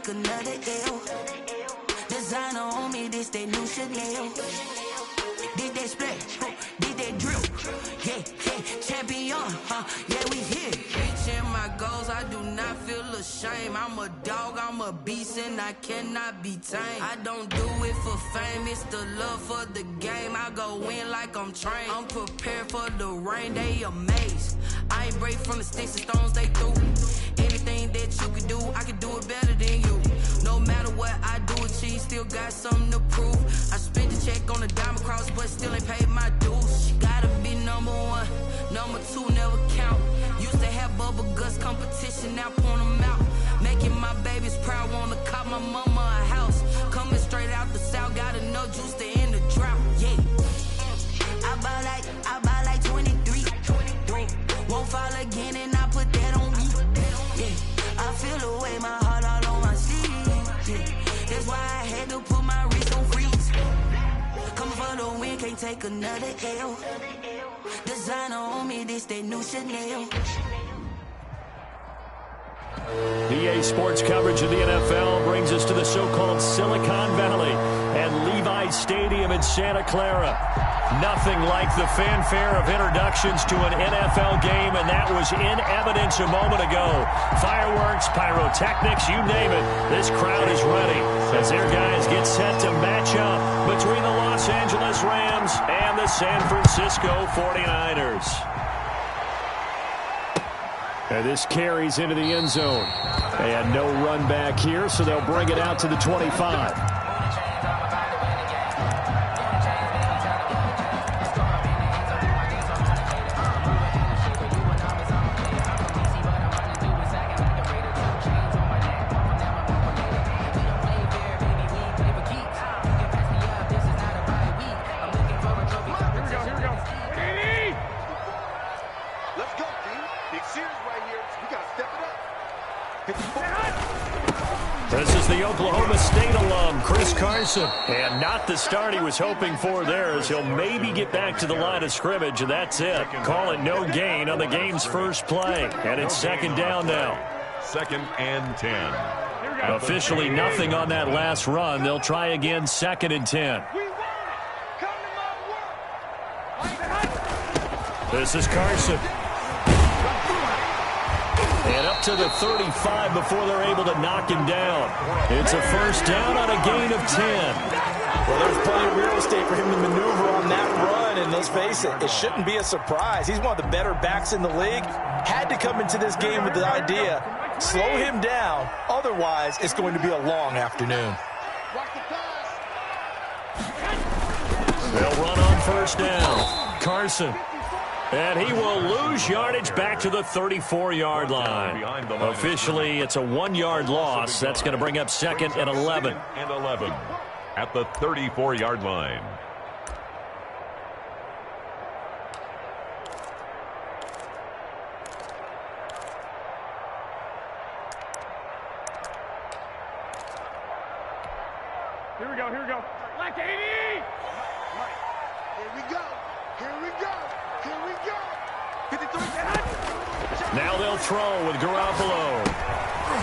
take another L. Designer on me, this they new Chanel. Did they split? Did they drill? Yeah, champion, yeah, we here. Reaching my goals, I do not feel ashamed. I'm a dog, I'm a beast, and I cannot be tamed. I don't do it for fame, it's the love for the game. I go in like I'm trained. I'm prepared for the rain, they amazed. I ain't break from the sticks and stones they threw. Anything that you can do, I can do it better than you. No matter what I do achieve, still got something to prove. I spent the check on the diamond cross, but still ain't paid my dues. Gotta be number one, number two never count. Used to have bubble guts competition, now point them out. Making my babies proud, wanna cop my mama a house. Coming straight out the south, got enough juice to end the drought. Yeah, I buy like 23. Won't fall again, and I put that on me. Yeah, I feel the way, my heart all on my sleeve. Yeah, that's why I had to put my wrist on freeze. Coming for the win, can't take another L. Designer on me, this they new Chanel. EA Sports coverage of the NFL brings us to the so-called Silicon Valley and Levi Stadium in Santa Clara. Nothing like the fanfare of introductions to an NFL game, and that was in evidence a moment ago. Fireworks, pyrotechnics, you name it. This crowd is ready as their guys get set to match up between the Los Angeles Rams and the San Francisco 49ers. And this carries into the end zone. And no run back here, so they'll bring it out to the 25. This is the Oklahoma State alum, Chris Carson. And not the start he was hoping for there, as he'll maybe get back to the line of scrimmage, and that's it. Call it no gain on the game's first play. And it's second down now. 2nd and 10. Officially nothing on that last run. They'll try again, 2nd and 10. This is Carson. And up to the 35 before they're able to knock him down. It's a first down on a gain of 10. Well, there's plenty of real estate for him to maneuver on that run, and let's face it, it shouldn't be a surprise. He's one of the better backs in the league. Had to come into this game with the idea, slow him down, otherwise it's going to be a long afternoon. They'll run on first down. Carson. And he will lose yardage back to the 34-yard line. Officially, it's a 1-yard loss. That's going to bring up 2nd and 11. And 11 at the 34-yard line. Here we go. Like 80! Here we go. Now they'll throw with Garoppolo.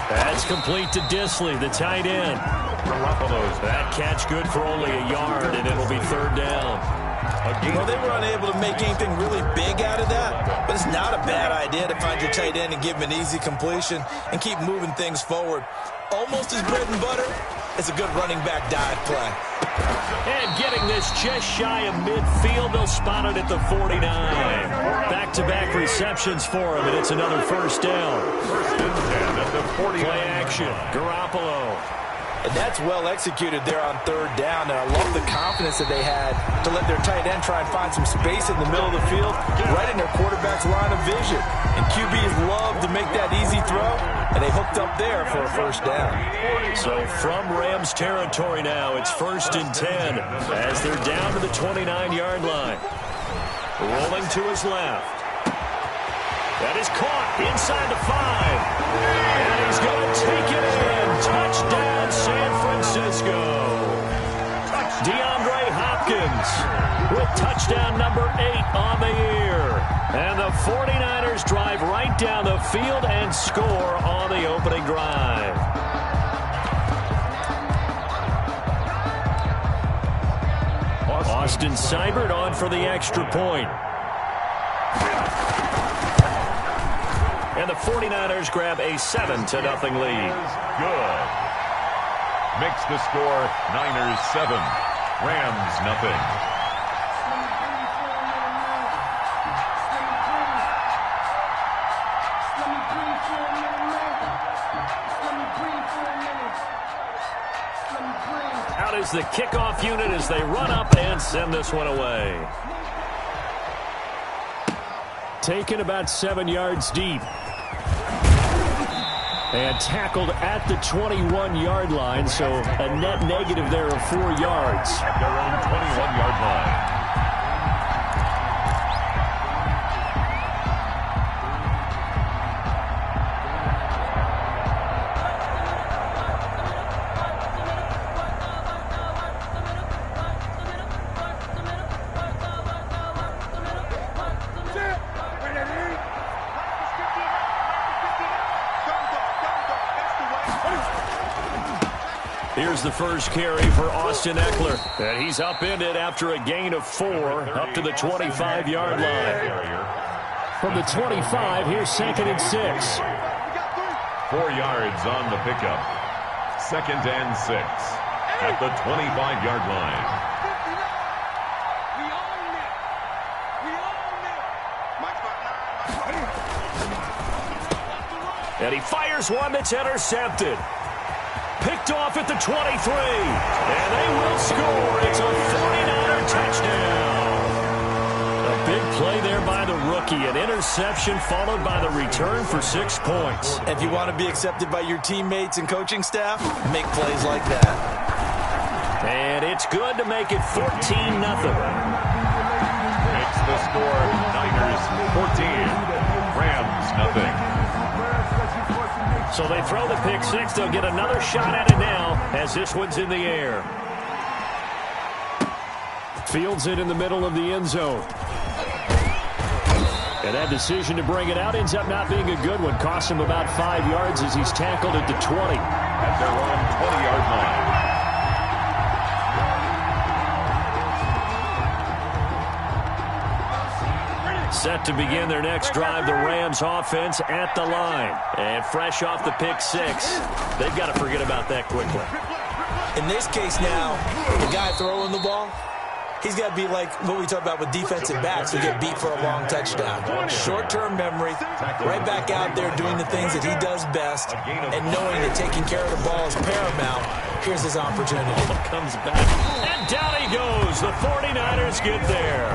That's complete to Disley, the tight end. Garoppolo's that catch good for only a yard, and it'll be 3rd down. Well, they were unable to make anything really big out of that, but it's not a bad idea to find your tight end and give him an easy completion and keep moving things forward. Almost as bread and butter. It's a good running back dive play. And getting this just shy of midfield, they'll spot it at the 49. Back-to-back receptions for him, and it's another first down. First and 10 at the 49. Play action, Garoppolo. And that's well executed there on 3rd down, and I love the confidence that they had to let their tight end try and find some space in the middle of the field, right in their quarterback's line of vision. And QBs love to make that easy throw, and they hooked up there for a first down. So from Rams territory now, it's 1st and 10 as they're down to the 29-yard line. Rolling to his left. That is caught inside the 5. And he's going to take it in. Touchdown, San Francisco. DeAndre Hopkins with touchdown number 8 on the year. And the 49ers drive right down the field and score on the opening drive. Austin Seibert on for the extra point. And the 49ers grab a 7-0 lead. Good. Makes the score Niners 7, Rams nothing. Out is the kickoff unit as they run up and send this one away. Taken about 7 yards deep. And tackled at the 21-yard line, so a net negative there of 4 yards. At their own 21-yard line. Here's the first carry for Austin Eckler. And he's upended after a gain of 4 up to the 25-yard line. From the 25, here's 2nd and 6. 4 yards on the pickup. 2nd and 6 at the 25-yard line. And he fires one that's intercepted. Picked off at the 23. And they will score. It's a 49er touchdown. A big play there by the rookie. An interception followed by the return for 6 points. If you want to be accepted by your teammates and coaching staff, make plays like that. And it's good to make it 14-0. Makes the score Niners 14, Rams nothing. So they throw the pick six. They'll get another shot at it now as this one's in the air. Fields it in the middle of the end zone. And that decision to bring it out ends up not being a good one. Costs him about 5 yards as he's tackled at the 20. At their own 20-yard line. Set to begin their next drive, the Rams offense at the line. And fresh off the pick six, they've got to forget about that quickly. In this case now, the guy throwing the ball, he's got to be like what we talk about with defensive backs who get beat for a long touchdown. Short-term memory, right back out there doing the things that he does best, and knowing that taking care of the ball is paramount. Here's his opportunity. Comes back, and down he goes. The 49ers get there.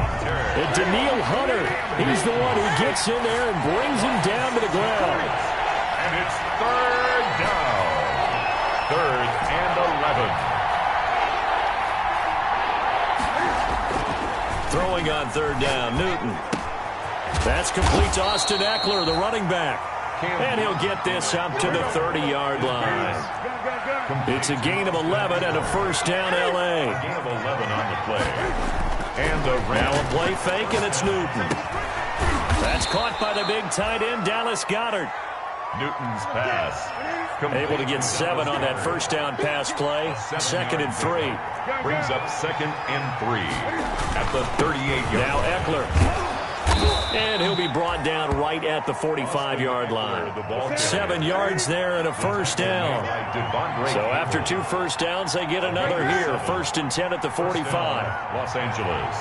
And Daniil Hunter, he's the one who gets in there and brings him down to the ground. And it's 3rd down. 3rd and 11. Throwing on 3rd down, Newton. That's complete to Austin Eckler, the running back. And he'll get this up to the 30-yard line. It's a gain of 11 and a 1st down, L.A. A gain of 11 on the play. And the now a play fake, and it's Newton. That's caught by the big tight end, Dallas Goedert. Newton's pass. Able to get 7 on that 1st down pass play. 2nd and 3. Brings up 2nd and 3 at the 38-yard line. Now Eckler. And he'll be brought down right at the 45-yard line. 7 yards there and a 1st down. So after 2 first downs, they get another here. 1st and 10 at the 45. Los Angeles.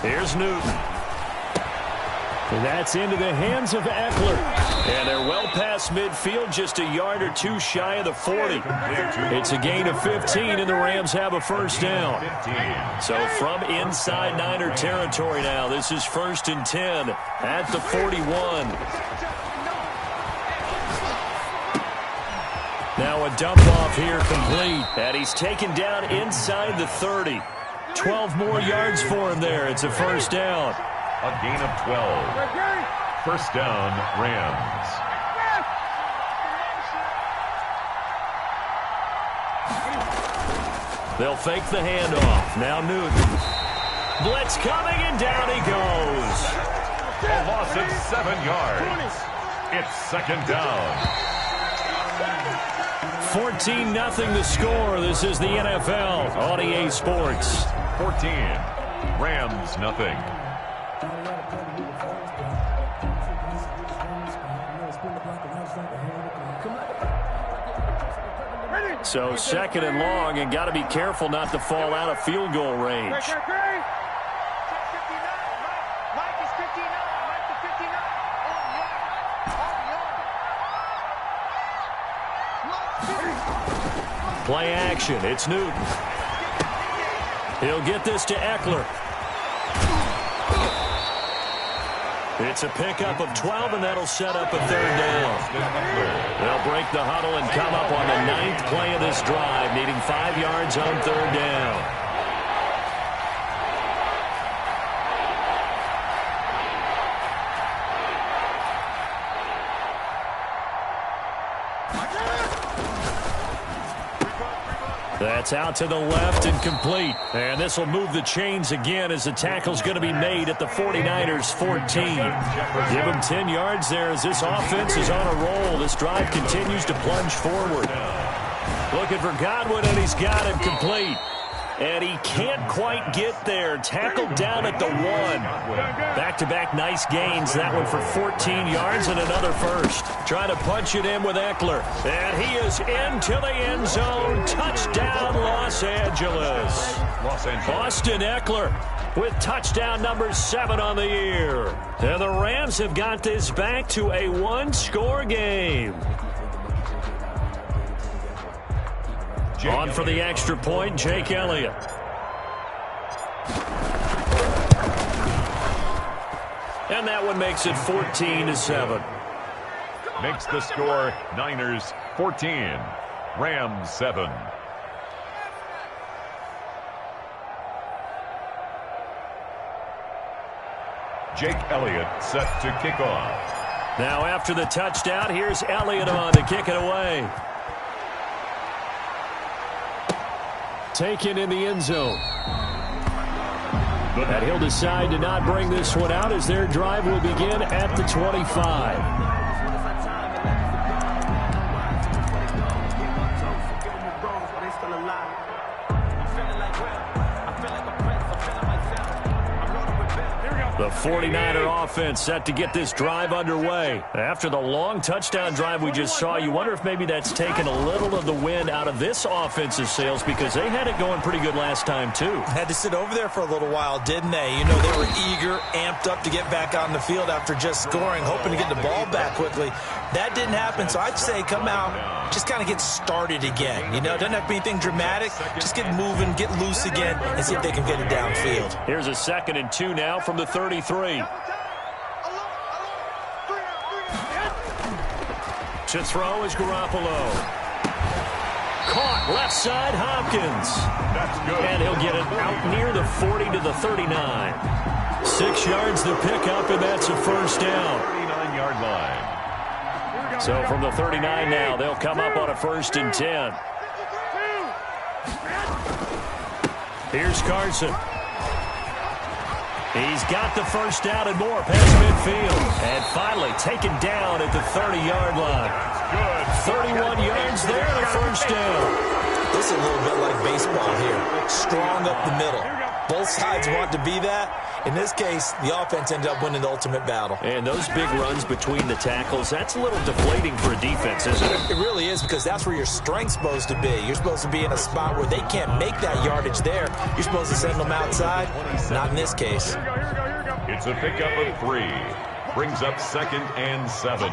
Here's Newton. And that's into the hands of Eckler. And they're well past midfield, just a yard or 2 shy of the 40. It's a gain of 15, and the Rams have a 1st down. So from inside Niner territory now, this is 1st and 10 at the 41. Now a dump off here complete. And he's taken down inside the 30. 12 more yards for him there. It's a 1st down. A gain of 12. 1st down, Rams. They'll fake the handoff. Now Newton. Blitz coming, and down he goes. A loss of 7 yards. It's second down. 14-0 the score. This is the NFL on EA Sports. 14. Rams, nothing. So second and long, and got to be careful not to fall out of field goal range. Play action. It's Newton. He'll get this to Eckler. It's a pickup of 12, and that'll set up a third down. They'll break the huddle and come up on the 9th play of this drive, needing 5 yards on third down. That's out to the left and complete. And this will move the chains again as the tackle's going to be made at the 49ers 14. Give them 10 yards there as this offense is on a roll. This drive continues to plunge forward. Looking for Godwin, and he's got him complete. And he can't quite get there. Tackled down at the 1. Back-to-back nice gains. That one for 14 yards and another first. Trying to punch it in with Eckler. And he is into the end zone. Touchdown, Los Angeles. Austin Eckler with touchdown number 7 on the year. And the Rams have got this back to a 1-score game. On for the extra point, Jake Elliott. And that one makes it 14-7. Makes the score Niners 14, Rams 7. Jake Elliott set to kick off. Now after the touchdown, here's Elliott on to kick it away. Taken in the end zone. And he'll decide to not bring this one out as their drive will begin at the 25. The 49er offense set to get this drive underway. After the long touchdown drive we just saw, you wonder if maybe that's taken a little of the wind out of this offensive sails because they had it going pretty good last time too. Had to sit over there for a little while, didn't they? You know, they were eager, amped up to get back on the field after just scoring, hoping to get the ball back quickly. That didn't happen, so I'd say come out, just kind of get started again. You know, it doesn't have to be anything dramatic. Just get moving, get loose again, and see if they can get it downfield. Here's a 2nd and 2 now from the 33. To throw is Garoppolo. Caught left side, Hopkins. That's good. And he'll get it out near the 40 to the 39. 6 yards the pickup, and that's a first down. 39-yard line. So from the 39 now, they'll come up on a 1st and 10. Here's Carson. He's got the first down and more past midfield. And finally taken down at the 30-yard line. Good. 31 yards there, the first down. This is a little bit like baseball here. Strong up the middle. Both sides want to be that. In this case, the offense ended up winning the ultimate battle. And those big runs between the tackles, that's a little deflating for a defense, isn't it? It really is, because that's where your strength's supposed to be. You're supposed to be in a spot where they can't make that yardage there. You're supposed to send them outside. Not in this case. It's a pickup of 3. Brings up 2nd and 7.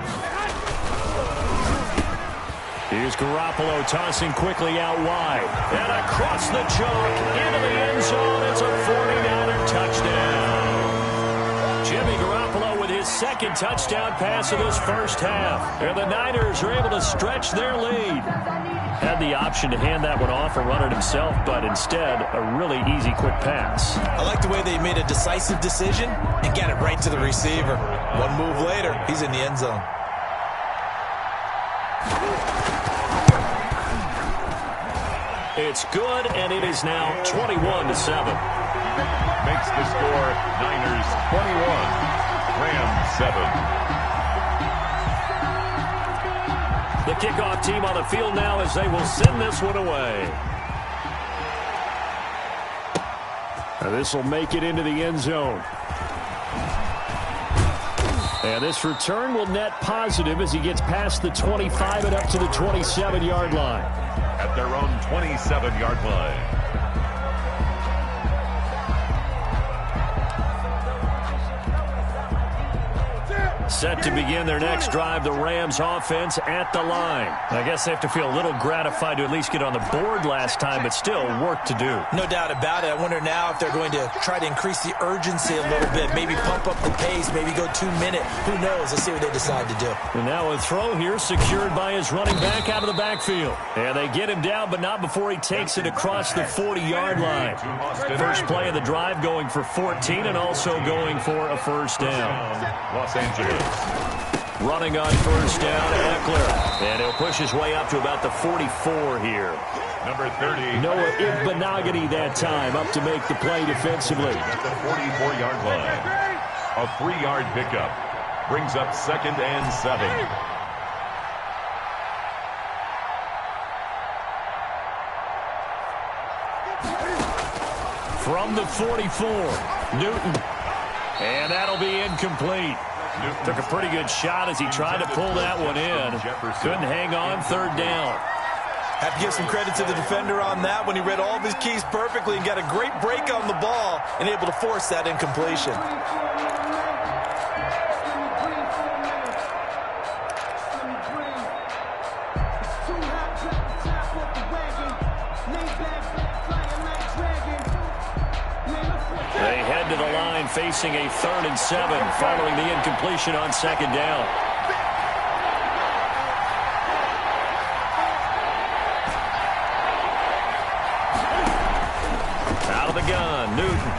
Here's Garoppolo tossing quickly out wide. And across the chalk into the end zone. It's a 49er touchdown. Jimmy Garoppolo with his 2nd touchdown pass of this first half. And the Niners are able to stretch their lead. Had the option to hand that one off or run it himself, but instead a really easy quick pass. I like the way they made a decisive decision and got it right to the receiver. One move later, he's in the end zone. It's good, and it is now 21-7. Makes the score Niners 21, Rams 7. The kickoff team on the field now as they will send this one away. Now this will make it into the end zone. And this return will net positive as he gets past the 25 and up to the 27-yard line. At their own 27-yard line. Set to begin their next drive, the Rams offense at the line. I guess they have to feel a little gratified to at least get on the board last time, but still work to do. No doubt about it. I wonder now if they're going to try to increase the urgency a little bit, maybe pump up the pace, maybe go 2-minute. Who knows? Let's see what they decide to do. And now a throw here secured by his running back out of the backfield. And they get him down, but not before he takes it across the 40-yard line. First play of the drive going for 14 and also going for a first down. Los Angeles. Running on first down, Eckler. And he'll push his way up to about the 44 here. Number 30. Noah Igbenogany that time up to make the play defensively. At the 44-yard line. A 3-yard pickup. Brings up 2nd and 7. From the 44, Newton. And that'll be incomplete. Took a pretty good shot as he tried to pull that one in. Couldn't hang on, third down. Have to give some credit to the defender on that when he read all of his keys perfectly and got a great break on the ball and able to force that incompletion. They head to the line facing a 3rd and 7 following the incompletion on 2nd down. Out of the gun, Newton.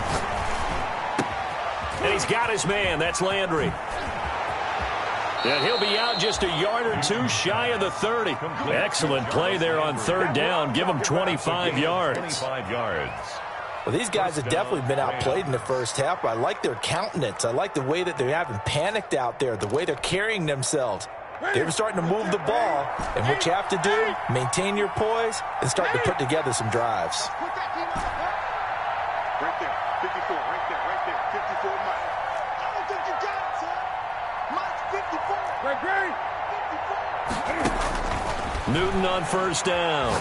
And he's got his man. That's Landry. And he'll be out just a yard or two shy of the 30. Excellent play there on 3rd down. Give him 25 yards. 25 yards. Well, these guys have definitely been outplayed in the first half. I like their countenance. I like the way that they haven't panicked out there, the way they're carrying themselves. They're starting to move the ball, and what you have to do, maintain your poise and start to put together some drives. Right there, 54, right there, 54, Mike. I don't think you got it, son. Mike, 54. Newton on first down.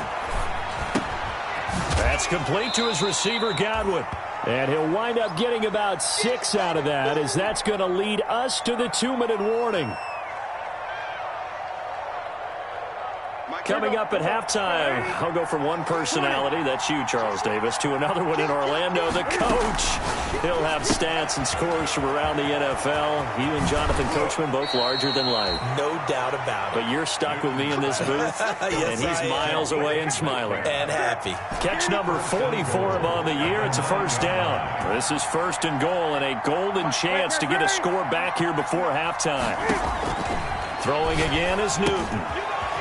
That's complete to his receiver, Godwin. And he'll wind up getting about 6 out of that, as that's going to lead us to the 2-minute warning. Coming up at halftime, I'll go from one personality, that's you, Charles Davis, to another one in Orlando, the coach. He'll have stats and scores from around the NFL. You and Jonathan Coachman, both larger than life. No doubt about it. But you're stuck with me in this booth, Yes, and he's miles away and smiling. And happy. Catch number 44 of on the year. It's a first down. This is 1st and goal, and a golden chance to get a score back here before halftime. Throwing again is Newton.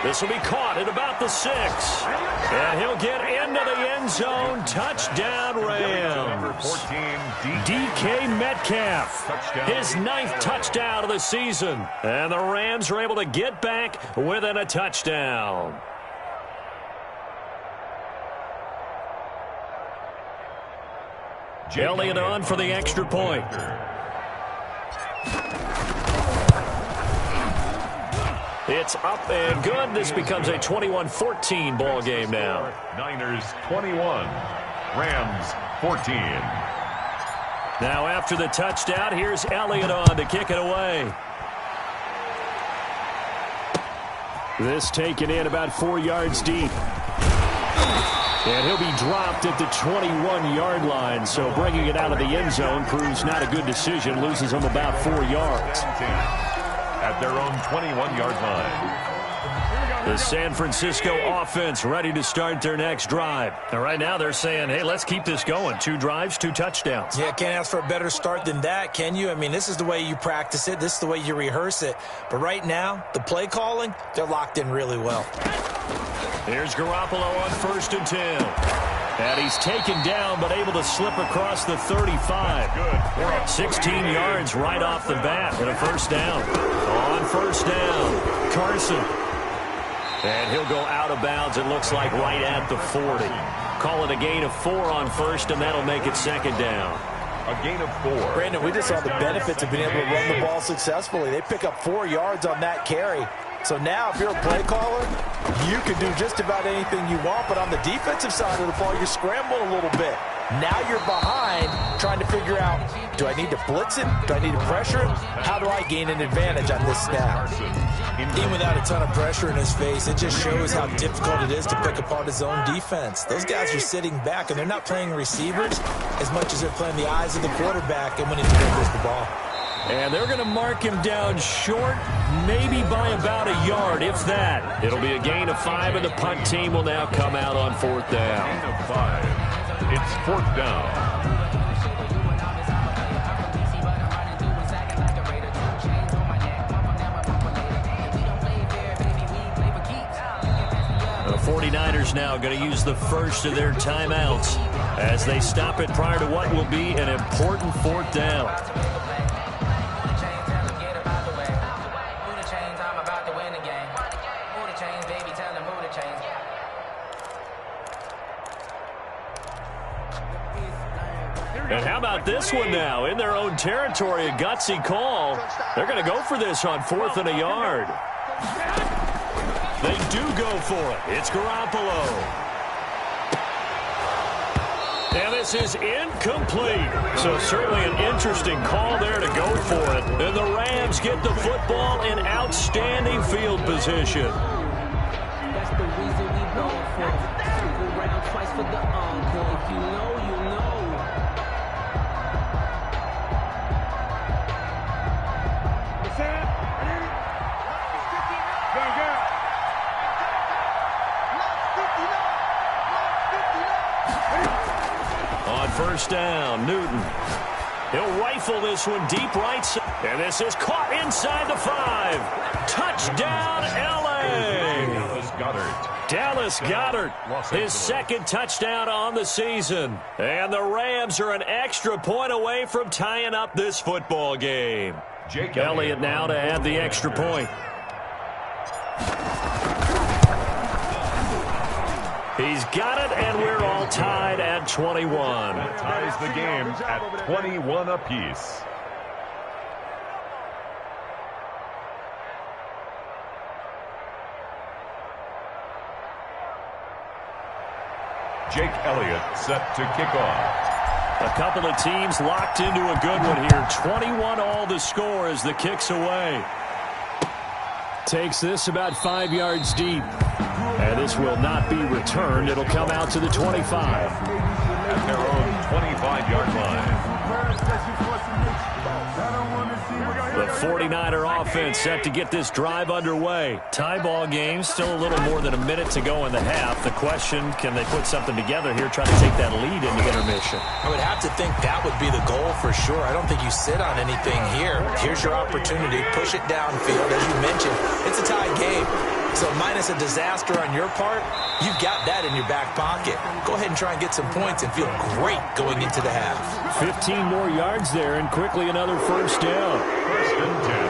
This will be caught at about the 6. And he'll get into the end zone. Touchdown, Rams. 14, DK Metcalf. His 9th touchdown of the season. And the Rams are able to get back within a touchdown. Elliott on for the extra point. It's up and good. This becomes a 21-14 ball game now. Niners 21, Rams 14. Now after the touchdown, here's Elliott on to kick it away. This taken in about 4 yards deep. And he'll be dropped at the 21-yard line, so bringing it out of the end zone proves not a good decision. Loses him about 4 yards. At their own 21-yard line. The San Francisco offense ready to start their next drive. And right now they're saying, hey, let's keep this going. 2 drives, 2 touchdowns. Yeah, can't ask for a better start than that, can you? I mean, this is the way you practice it. This is the way you rehearse it. But right now, the play calling, they're locked in really well. Here's Garoppolo on 1st and 10. And he's taken down, but able to slip across the 35. 16 yards right off the bat and a first down. On first down, Carson. And he'll go out of bounds, it looks like, right at the 40. Call it a gain of 4 on first, and that'll make it second down. A gain of 4. Brandon, we just saw the benefits of being able to run the ball successfully. They pick up 4 yards on that carry. So now, if you're a play caller, you can do just about anything you want. But on the defensive side of the ball, you're scrambling a little bit. Now you're behind, trying to figure out, do I need to blitz him? Do I need to pressure him? How do I gain an advantage on this snap? Even without a ton of pressure in his face, it just shows how difficult it is to pick apart his own defense. Those guys are sitting back, and they're not playing receivers as much as they're playing the eyes of the quarterback and when he delivers the ball. And they're going to mark him down short, maybe by about a yard, if that. It'll be a gain of 5, and the punt team will now come out on 4th down. Gain of 5. It's 4th down. The 49ers now going to use the first of their timeouts as they stop it prior to what will be an important 4th down. And how about this one now? In their own territory, a gutsy call. They're going to go for this on 4th and a yard. They do go for it. It's Garoppolo. And this is incomplete. So certainly an interesting call there to go for it. And the Rams get the football in outstanding field position. That's the reason we go for it. Circle round twice for the encore. If you know, you know. On 1st down, Newton. He'll rifle this one deep right side. And this is caught inside the 5. Touchdown, L.A. Dallas Goedert, his 2nd touchdown on the season. And the Rams are an extra point away from tying up this football game. Jake Elliott now to add the extra point. He's got it, and we're all tied at 21. That ties the game at 21 apiece. Jake Elliott set to kick off. A couple of teams locked into a good one here. 21 all the score as the kick's away. Takes this about 5 yards deep. And this will not be returned. It'll come out to the 25. At their own 25-yard line. The 49er offense set to get this drive underway. Tie ball game, still a little more than a minute to go in the half. The question, can they put something together here, try to take that lead into intermission? I would have to think that would be the goal for sure. I don't think you sit on anything here. Here's your opportunity. Push it downfield. As you mentioned, it's a tie game. So minus a disaster on your part, you've got that in your back pocket. Go ahead and try and get some points and feel great going into the half. 15 more yards there, and quickly another 1st down.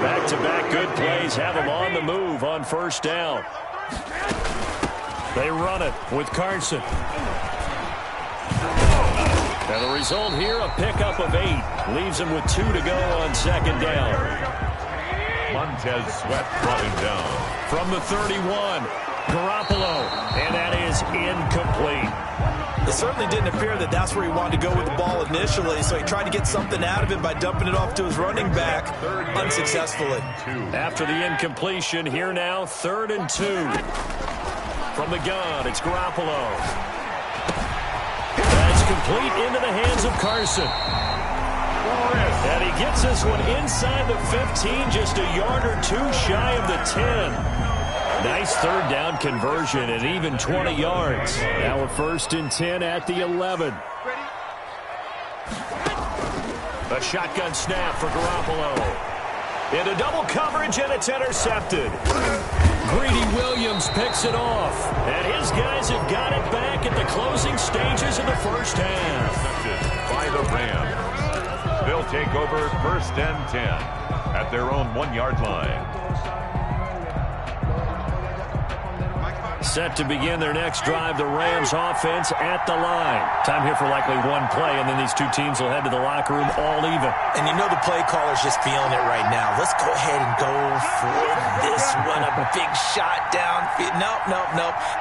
Back-to-back good plays have them on the move on 1st down. They run it with Carson. And the result here, a pickup of 8. Leaves them with 2 to go on 2nd down. Montez Sweat brought him down. From the 31, Garoppolo, and that is incomplete. It certainly didn't appear that that's where he wanted to go with the ball initially, so he tried to get something out of it by dumping it off to his running back unsuccessfully. After the incompletion, here now, 3rd and 2. From the gun, it's Garoppolo. That's complete into the hands of Carson. And he gets this one inside the 15, just a yard or 2 shy of the 10. Nice 3rd down conversion and even 20 yards. Now a 1st and 10 at the 11. A shotgun snap for Garoppolo. Into double coverage, and it's intercepted. Greedy Williams picks it off. And his guys have got it back at the closing stages of the 1st half. By the Rams. They'll take over 1st and 10 at their own 1-yard line. Set to begin their next drive, the Rams offense at the line. Time here for likely one play, and then these two teams will head to the locker room all even. And you know the play caller's just feeling it right now. Let's go ahead and go for this one. A big shot down. Nope.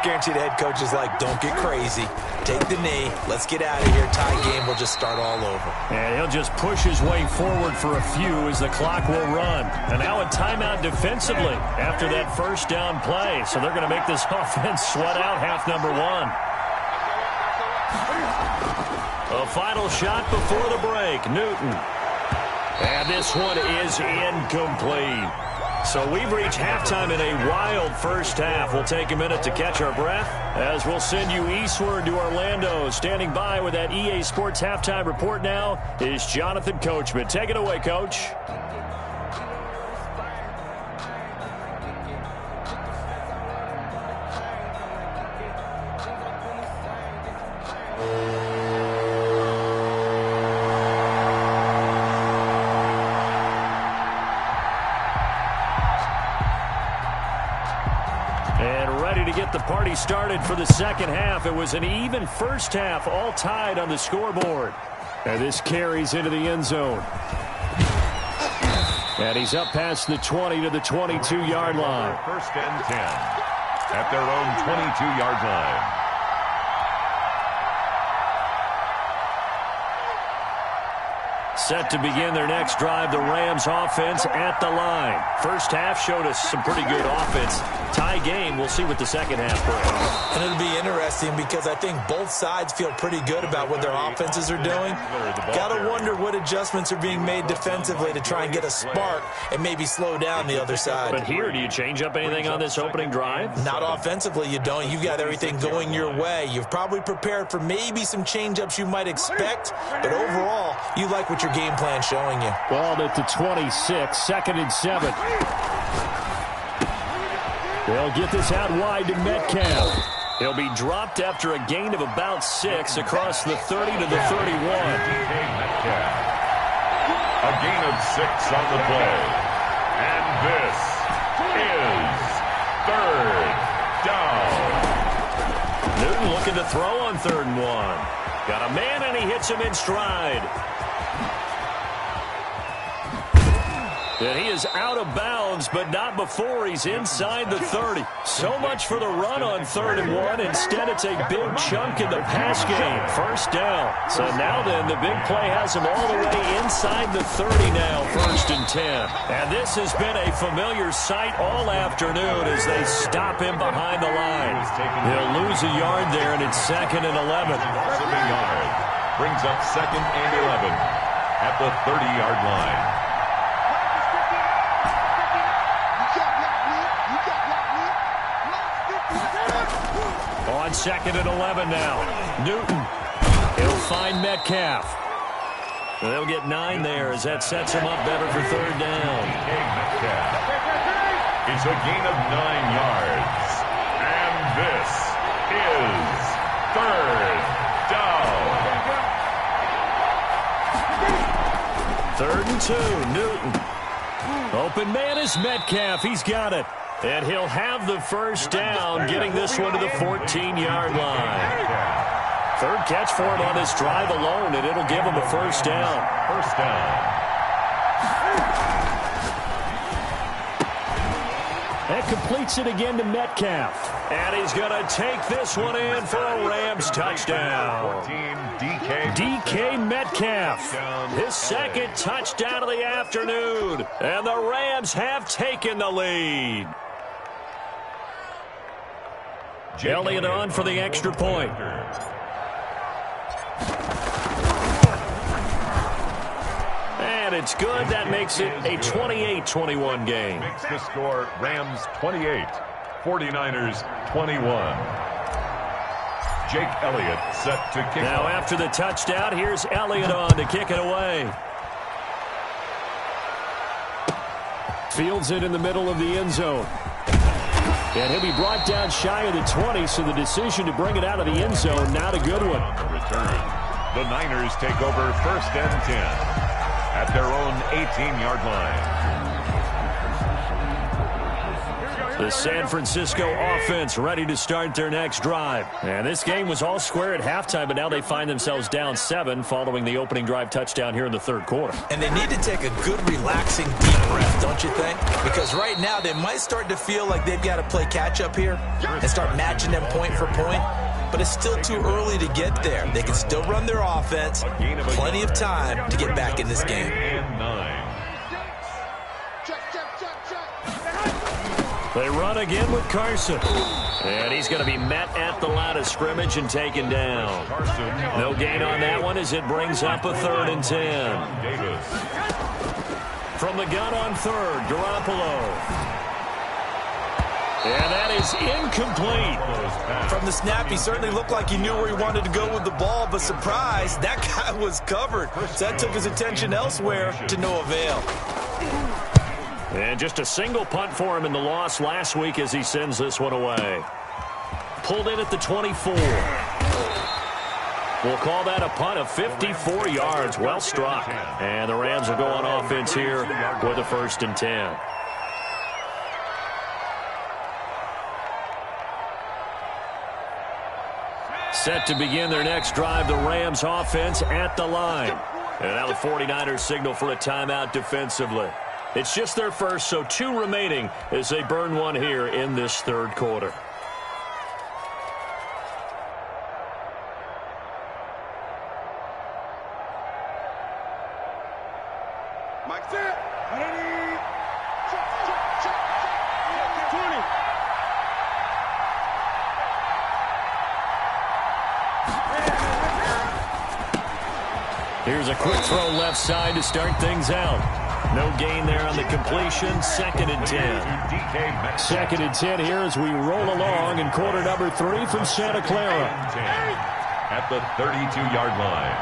Guaranteed the head coach is like, don't get crazy. Take the knee. Let's get out of here. Tie game. We'll just start all over. And he'll just push his way forward for a few as the clock will run. And now a timeout defensively after that first down play. So they're going to make this offense sweat out half number one. A final shot before the break. Newton. And this one is incomplete. So we've reached halftime in a wild first half. We'll take a minute to catch our breath as we'll send you eastward to Orlando. Standing by with that EA Sports halftime report now is Jonathan Coachman. Take it away, Coach. The party started for the second half. It was an even first half, all tied on the scoreboard. And this carries into the end zone. And he's up past the 20 to the 22-yard line. First and 10 at their own 22-yard line. Set to begin their next drive, the Rams offense at the line. First half showed us some pretty good offense. Tie game, we'll see what the second half brings. And it'll be interesting because I think both sides feel pretty good about what their offenses are doing. Got to wonder what adjustments are being made defensively to try and get a spark and maybe slow down the other side. But here, do you change up anything on this opening drive? Not offensively, you don't. You've got everything going your way. You've probably prepared for maybe some change-ups you might expect, but overall, you like what your game plan showing you. Ball at the 26, second and 7. They'll get this out wide to Metcalf. He'll be dropped after a gain of about 6 across the 30 to the 31. A gain of 6 on the play. And this is third down. Newton looking to throw on 3rd and 1. Got a man, and he hits him in stride. And he is out of bounds, but not before he's inside the 30. So much for the run on 3rd and 1. Instead, it's a big chunk in the pass game. First down. So now then, the big play has him all the way inside the 30 now, 1st and 10. And this has been a familiar sight all afternoon as they stop him behind the line. He'll lose a yard there, and it's 2nd and 11. Yard. Brings up 2nd and 11 at the 30-yard line. On 2nd and 11 now. Newton. He'll find Metcalf. They'll get 9 there as that sets him up better for 3rd down. It's a gain of 9 yards. And this is 3rd down. 3rd and 2. Newton. Open man is Metcalf. He's got it. And he'll have the first down, getting this one to the 14-yard line. 3rd catch for him on this drive alone, and it'll give him a first down. First down. That completes it again to Metcalf. And he's going to take this one in for a Rams touchdown. 14, DK Metcalf. His 2nd touchdown of the afternoon. And the Rams have taken the lead. Elliott on for the extra point. And it's good. That makes it a 28-21 game. Makes the score Rams 28, 49ers 21. Jake Elliott set to kick now off. After the touchdown, here's Elliott on to kick it away. Fields it in the middle of the end zone. And he'll be brought down shy of the 20, so the decision to bring it out of the end zone, not a good one. On the return, the Niners take over 1st and 10 at their own 18-yard line. The San Francisco offense ready to start their next drive. And this game was all square at halftime, but now they find themselves down 7 following the opening drive touchdown here in the third quarter. And they need to take a good, relaxing, deep breath, don't you think? Because right now they might start to feel like they've got to play catch-up here and start matching them point for point. But it's still too early to get there. They can still run their offense. Plenty of time to get back in this game. They run again with Carson. And he's going to be met at the line of scrimmage and taken down. No gain on that one as it brings up a 3rd and 10. From the gun on 3rd, Garoppolo. And that is incomplete. From the snap, he certainly looked like he knew where he wanted to go with the ball, but surprise, that guy was covered. So that took his attention elsewhere to no avail. And just a single punt for him in the loss last week as he sends this one away. Pulled in at the 24. We'll call that a punt of 54 yards. Well struck. And the Rams will go on offense here with a 1st and 10. Set to begin their next drive, the Rams offense at the line. And now the 49ers signal for a timeout defensively. It's just their first, so 2 remaining as they burn one here in this third quarter. Mike set. Ready. Check. 20. Here's a quick throw left side to start things out. No gain there on the completion. 2nd and 10. 2nd and 10 here as we roll along in quarter number 3 from Santa Clara. At the 32-yard line.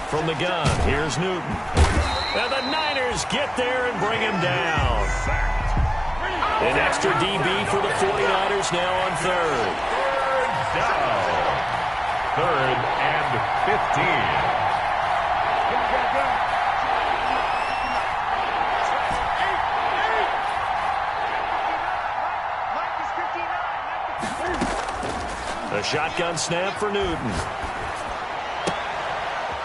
From the gun, here's Newton. And the Niners get there and bring him down. An extra DB for the 49ers now on 3rd. 3rd down. 3rd and 15. A shotgun snap for Newton.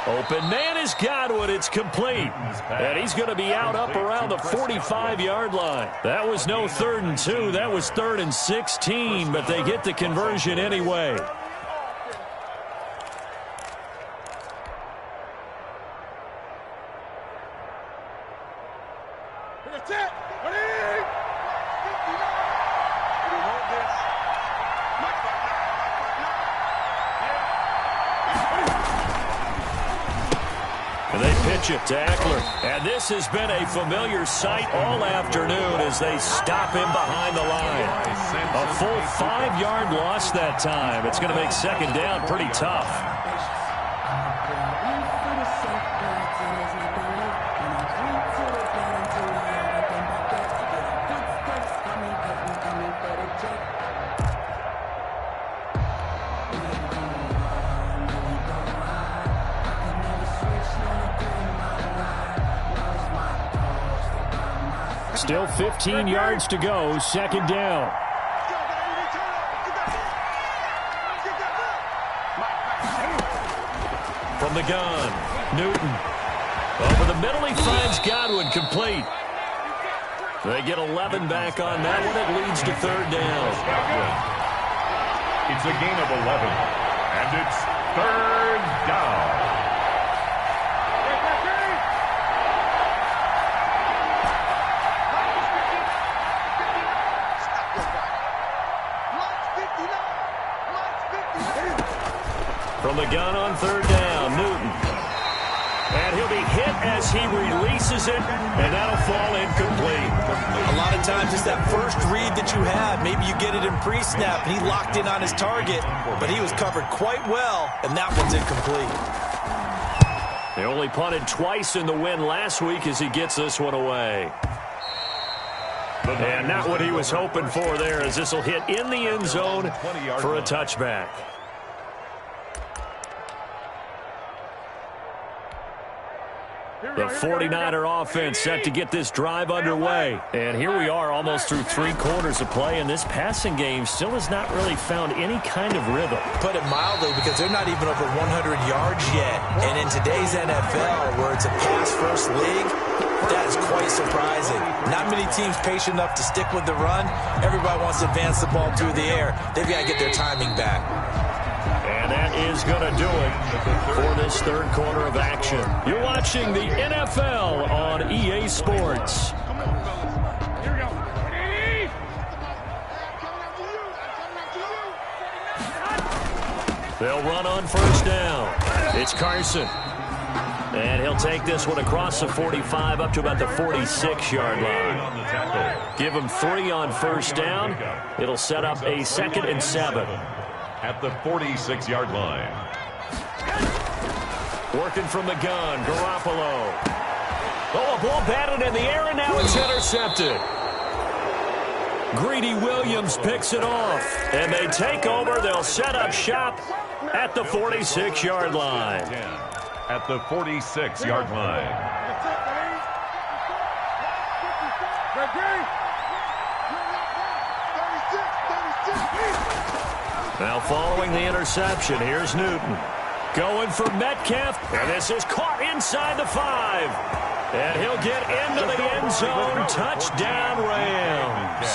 Open man is Godwin. It's complete. And he's going to be out up around the 45-yard line. That was no 3rd and 2. That was 3rd and 16, but they get the conversion anyway. And they pitch it to Eckler. And this has been a familiar sight all afternoon as they stop him behind the line. A full 5-yard loss that time. It's going to make 2nd down pretty tough. Still 15 yards to go, 2nd down. From the gun, Newton. Over the middle, he finds Godwin, complete. They get 11 back on that one. It leads to 3rd down. It's a gain of 11, and it's 3rd down. From the gun on 3rd down, Newton. And he'll be hit as he releases it, and that'll fall incomplete. A lot of times it's that first read that you have. Maybe you get it in pre-snap, and he locked in on his target, but he was covered quite well, and that one's incomplete. They only punted twice in the win last week as he gets this one away. And not what he was hoping for there, as this will hit in the end zone for a touchback. The 49er offense set to get this drive underway. And here we are almost through 3 quarters of play, and this passing game still has not really found any kind of rhythm. Put it mildly, because they're not even over 100 yards yet. And in today's NFL, where it's a pass-first league, that is quite surprising. Not many teams patient enough to stick with the run. Everybody wants to advance the ball through the air. They've got to get their timing back. And that is going to do it for this third quarter of action. You're watching the NFL on EA Sports. They'll run on first down. It's Carson. And he'll take this one across the 45 up to about the 46-yard line. Give him 3 on first down. It'll set up a 2nd and 7. At the 46-yard line. Working from the gun, Garoppolo. Oh, a ball batted in the air, and now it's intercepted. Greedy Williams picks it off. And they take over. They'll set up shop at the 46-yard line. At the 46-yard line. Now following the interception, here's Newton. Going for Metcalf, and this is caught inside the 5. And he'll get into the end zone. Touchdown, Rams.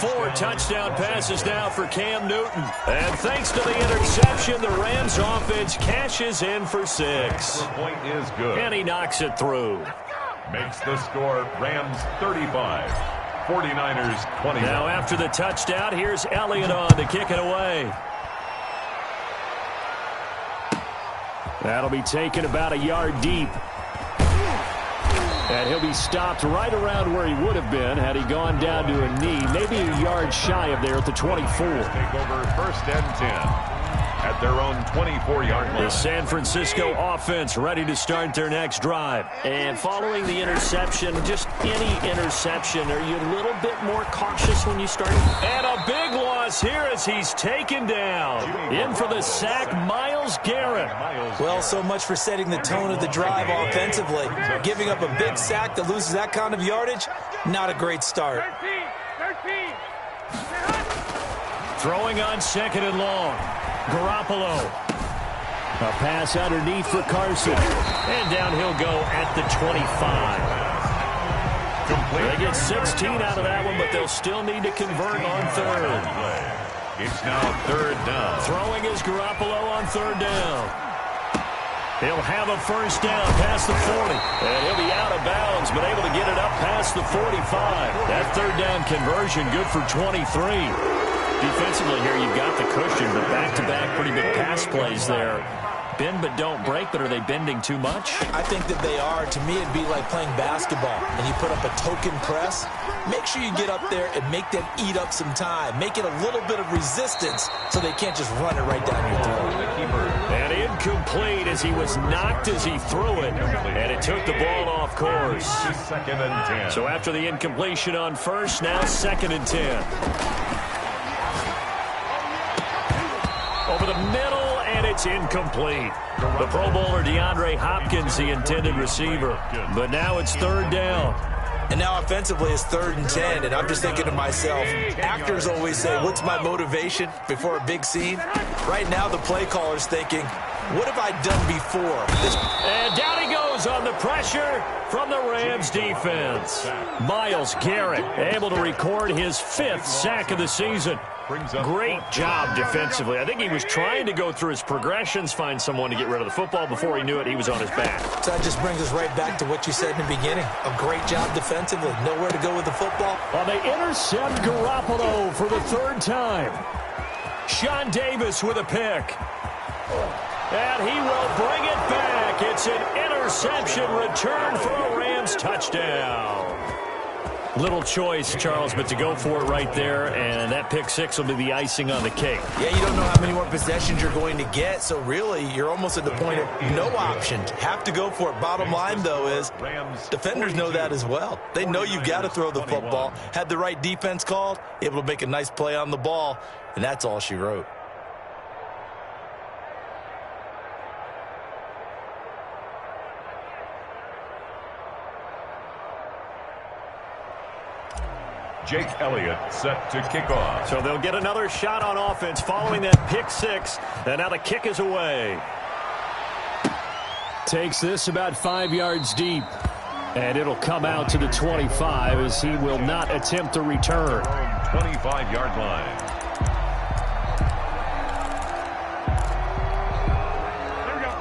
4 touchdown passes now for Cam Newton. And thanks to the interception, the Rams offense cashes in for 6. The point is good. And he knocks it through. Makes the score Rams 35. 49ers 20. Now after the touchdown, here's Elliott on to kick it away. That'll be taken about a yard deep. And he'll be stopped right around where he would have been had he gone down to a knee, maybe a yard shy of there at the 24. Take over 1st and 10 at their own 24-yard line. The San Francisco offense ready to start their next drive. And following the interception, just any interception, are you a little bit more cautious when you start? And a big loss here as he's taken down. In for the sack, Myles Garrett. Well, so much for setting the tone of the drive offensively. Giving up a big sack that loses that kind of yardage, not a great start. Throwing on 2nd and long. Garoppolo. A pass underneath for Carson. And down he'll go at the 25. They get 16 out of that one, but they'll still need to convert on 3rd. It's now 3rd down. Throwing is Garoppolo on 3rd down. He'll have a first down past the 40. And he'll be out of bounds, but able to get it up past the 45. That 3rd down conversion good for 23. Defensively here, you've got the cushion, but back-to-back pretty big pass plays there. Bend but don't break, but are they bending too much? I think that they are. To me, it'd be like playing basketball, and you put up a token press. Make sure you get up there and make them eat up some time. Make it a little bit of resistance so they can't just run it right down your throat. And incomplete as he was knocked as he threw it, and it took the ball off course. 2nd and 10. So after the incompletion on first, now 2nd and 10. Over the middle, and it's incomplete. The Pro Bowler DeAndre Hopkins, the intended receiver. But now it's 3rd down. And now offensively it's 3rd and 10, and I'm just thinking to myself, actors always say, what's my motivation before a big scene? Right now the play caller's thinking, what have I done before? And down he goes on the pressure from the Rams defense. Myles Garrett able to record his 5th sack of the season. Great job defensively. I think he was trying to go through his progressions, find someone to get rid of the football. Before he knew it, he was on his back. So that just brings us right back to what you said in the beginning. A great job defensively. Nowhere to go with the football. Well, they intercept Garoppolo for the 3rd time. Sean Davis with a pick. And he will bring it back. It's an interception return for a Rams touchdown. Little choice, Charles, but to go for it right there, and that pick 6 will be the icing on the cake. Yeah, you don't know how many more possessions you're going to get, so really you're almost at the point of no options. Have to go for it. Bottom line, though, is defenders know that as well. They know you've got to throw the football. Had the right defense called, able to make a nice play on the ball, and that's all she wrote. Jake Elliott set to kick off. So they'll get another shot on offense following that pick six. And now the kick is away. Takes this about 5 yards deep. And it'll come out to the 25 as he will not attempt to return. 25-yard line.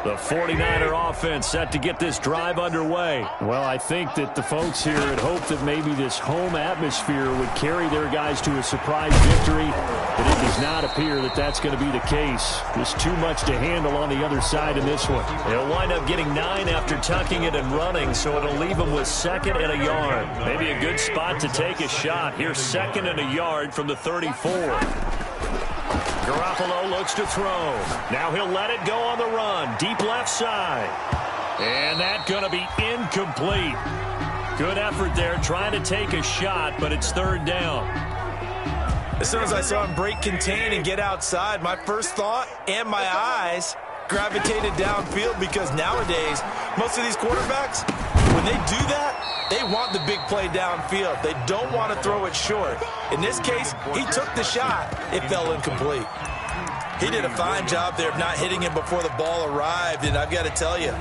The 49er offense set to get this drive underway. Well, I think that the folks here had hoped that maybe this home atmosphere would carry their guys to a surprise victory, but it does not appear that that's going to be the case. Just too much to handle on the other side in this one. They'll wind up getting 9 after tucking it and running, so it'll leave them with 2nd and a yard. Maybe a good spot to take a shot. Here's 2nd and a yard from the 34. Garoppolo looks to throw. Now he'll let it go on the run. Deep left side. And that's going to be incomplete. Good effort there trying to take a shot, but it's 3rd down. As soon as I saw him break contain and get outside, my first thought and my eyes gravitated downfield, because nowadays, most of these quarterbacks, when they do that, they want the big play downfield. They don't want to throw it short. In this case, he took the shot. It fell incomplete. He did a fine job there of not hitting him before the ball arrived, and I've got to tell you,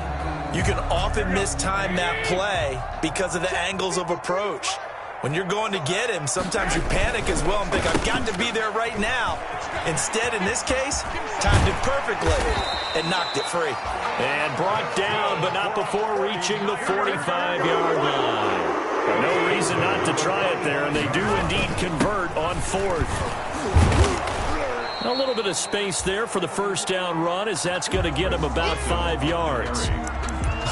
you can often mistime that play because of the angles of approach. When you're going to get him, sometimes you panic as well and think, I've got to be there right now. Instead, in this case, timed it perfectly and knocked it free. And brought down, but not before reaching the 45-yard line. No reason not to try it there, and they do indeed convert on 4th. A little bit of space there for the first down run, as that's going to get him about 5 yards.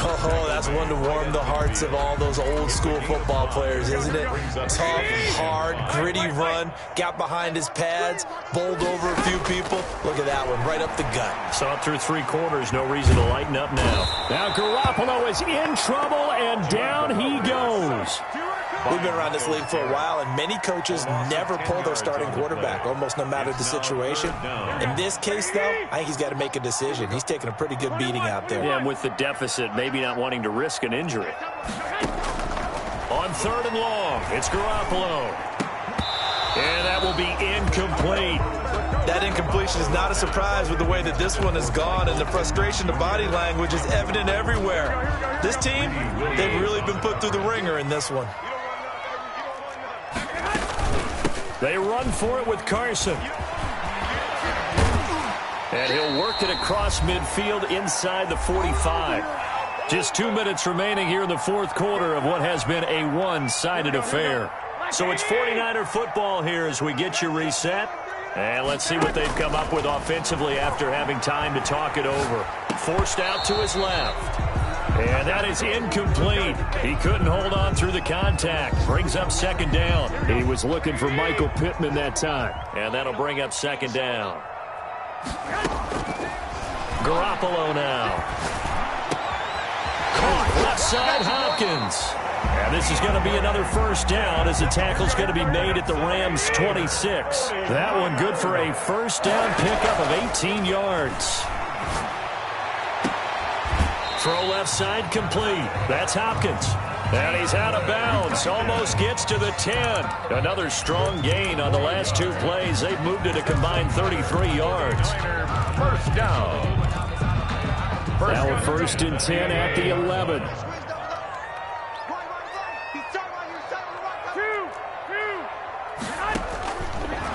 Oh, that's one to warm the hearts of all those old school football players, isn't it? Tough, hard, gritty run, got behind his pads, bowled over a few people. Look at that one, right up the gut. Saw it through 3 quarters, no reason to lighten up now. Now Garoppolo is in trouble, and down he goes. We've been around this league for a while, and many coaches never pull their starting quarterback, almost no matter the situation. In this case, though, I think he's got to make a decision. He's taking a pretty good beating out there. Yeah, and with the deficit, maybe not wanting to risk an injury. On 3rd and long, it's Garoppolo. And that will be incomplete. That incompletion is not a surprise with the way that this one has gone, and the frustration, the body language is evident everywhere. This team, they've really been put through the ringer in this one. They run for it with Carson. And he'll work it across midfield inside the 45. Just 2 minutes remaining here in the 4th quarter of what has been a one-sided affair. So it's 49er football here as we get you reset. And let's see what they've come up with offensively after having time to talk it over. Forced out to his left. And that is incomplete. He couldn't hold on through the contact. Brings up 2nd down. He was looking for Michael Pittman that time. And that'll bring up 2nd down. Garoppolo now. Caught left side, Hopkins. And this is going to be another 1st down as the tackle's going to be made at the Rams' 26. That one good for a 1st down pickup of 18 yards. Throw left side complete. That's Hopkins. And he's out of bounds. Almost gets to the 10. Another strong gain on the last 2 plays. They've moved it a combined 33 yards. 1st down. Now a 1st and 10 at the 11.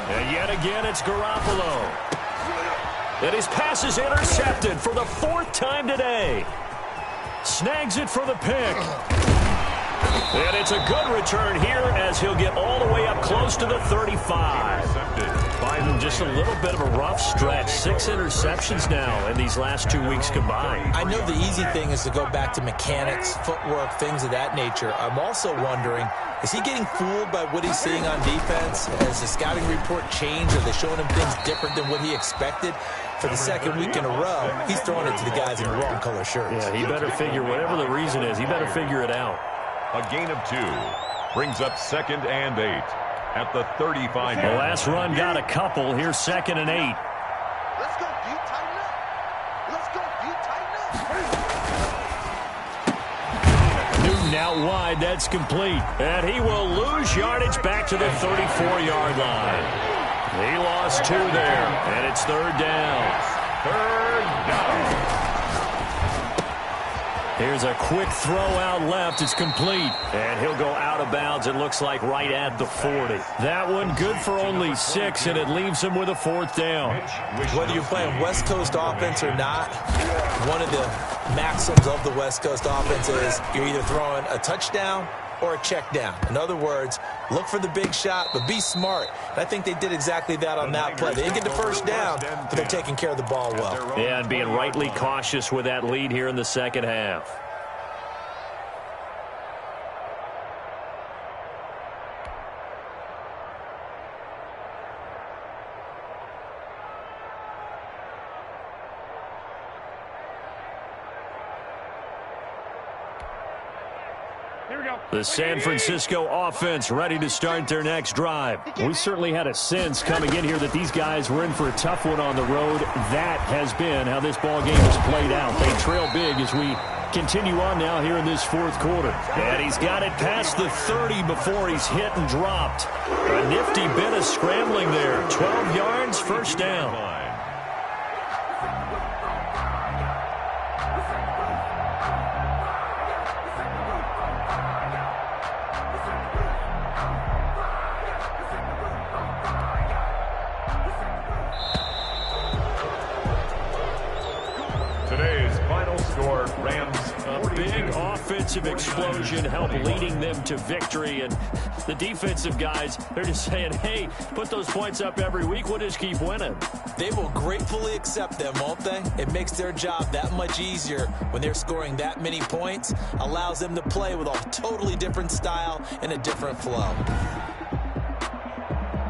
And yet again, it's Garoppolo. And his pass is intercepted for the 4th time today. Snags it for the pick. And it's a good return here as he'll get all the way up close to the 35. Just a little bit of a rough stretch. 6 interceptions now in these last 2 weeks combined. I know the easy thing is to go back to mechanics, footwork, things of that nature. I'm also wondering, is he getting fooled by what he's seeing on defense? Has the scouting report changed? Are they showing him things different than what he expected? For the 2nd week in a row, he's throwing it to the guys in the wrong color shirts. Yeah, he better figure, whatever the reason is, he better figure it out. A gain of 2 brings up 2nd and 8 at the 35. The last run got a couple. Here's 2nd and 8. Let's go, D. Tighten up. Let's go, D. Tighten up. Newton And out wide, that's complete. And he will lose yardage back to the 34-yard line. He lost 2 there, and it's 3rd down. 3rd down. Here's a quick throw out left. It's complete. And he'll go out of bounds, it looks like, right at the 40. That one good for only 6, and it leaves him with a 4th down. Whether you're playing West Coast offense or not, one of the maxims of the West Coast offense is you're either throwing a touchdown or a check down. In other words, look for the big shot, but be smart. And I think they did exactly that on that play. They didn't get the first down, but they're taking care of the ball well. Yeah, and being rightly cautious with that lead here in the second half. The San Francisco offense ready to start their next drive. We certainly had a sense coming in here that these guys were in for a tough one on the road. That has been how this ball game has played out. They trail big as we continue on now here in this 4th quarter. And he's got it past the 30 before he's hit and dropped. A nifty bit of scrambling there. 12 yards, 1st down. Today's final score, Rams. A big offensive explosion helped leading them to victory. And the defensive guys, they're just saying, hey, put those points up every week. We'll just keep winning. They will gratefully accept them, won't they? It makes their job that much easier when they're scoring that many points. Allows them to play with a totally different style and a different flow.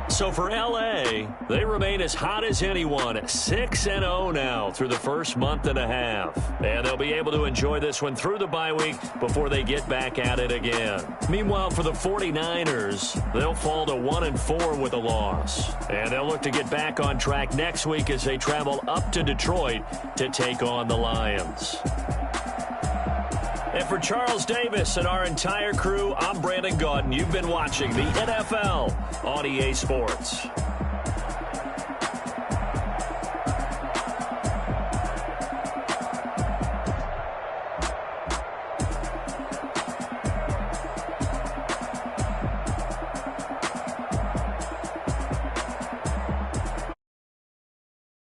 So for L.A., they remain as hot as anyone, 6-0 now through the first month and a half. And they'll be able to enjoy this one through the bye week before they get back at it again. Meanwhile, for the 49ers, they'll fall to 1-4 with a loss. And they'll look to get back on track next week as they travel up to Detroit to take on the Lions. And for Charles Davis and our entire crew, I'm Brandon Gaudin. You've been watching the NFL on EA Sports.